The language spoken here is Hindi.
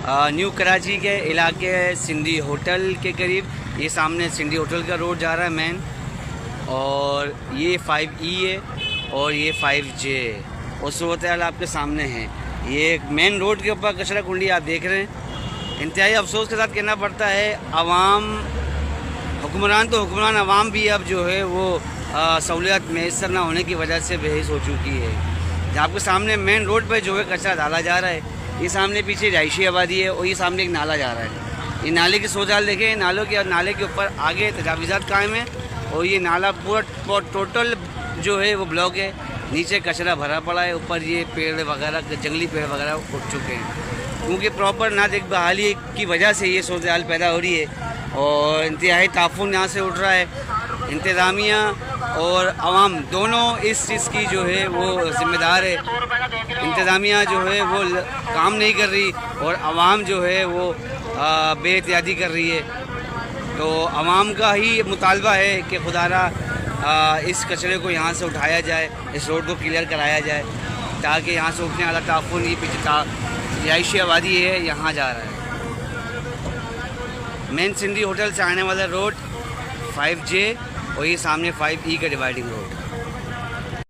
न्यू कराची के इलाके सिंधी होटल के करीब। ये सामने सिंधी होटल का रोड जा रहा है मेन, और ये 5E है और ये 5J और सूरत हाल आपके सामने है। ये मेन रोड के ऊपर कचरा कुंडी आप देख रहे हैं। इंतहाई अफसोस के साथ कहना पड़ता है, अवाम हुक्मरान तो हुक्मरान, अवाम भी अब जो है वो सहूलियत मैसर ना होने की वजह से बेहिस हो चुकी है। आपके सामने मेन रोड पर जो है कचरा डाला जा रहा है। ये सामने पीछे रिहायशी आबादी है और ये सामने एक नाला जा रहा है। ये नाले की सोचाल देखें, नाले के ऊपर आगे तजावीज़ात कायम है और ये नाला पूरा टोटल जो है वो ब्लॉक है। नीचे कचरा भरा पड़ा है, ऊपर ये पेड़ वगैरह, जंगली पेड़ वगैरह उठ चुके हैं। क्योंकि प्रॉपर ना देखभाली की वजह से ये सूरत पैदा हो रही है और इंतहाई ताफुन यहाँ से उठ रहा है। इंतज़ामिया और आवाम दोनों इस चीज़ की जो है वो ज़िम्मेदार है। इंतज़ामिया जो है वो काम नहीं कर रही और आवाम जो है वो बेएहतियाती कर रही है। तो आवाम का ही मुतालबा है कि खुदारा इस कचरे को यहाँ से उठाया जाए, इस रोड को क्लियर कराया जाए, ताकि यहाँ से उठने वाला ताफुन ये पीछे रिहायशी आबादी है यहाँ जा रहा है। मेन सिंधी होटल से आने वाला रोड 5J और ये सामने 5E का डिवाइडिंग रोड।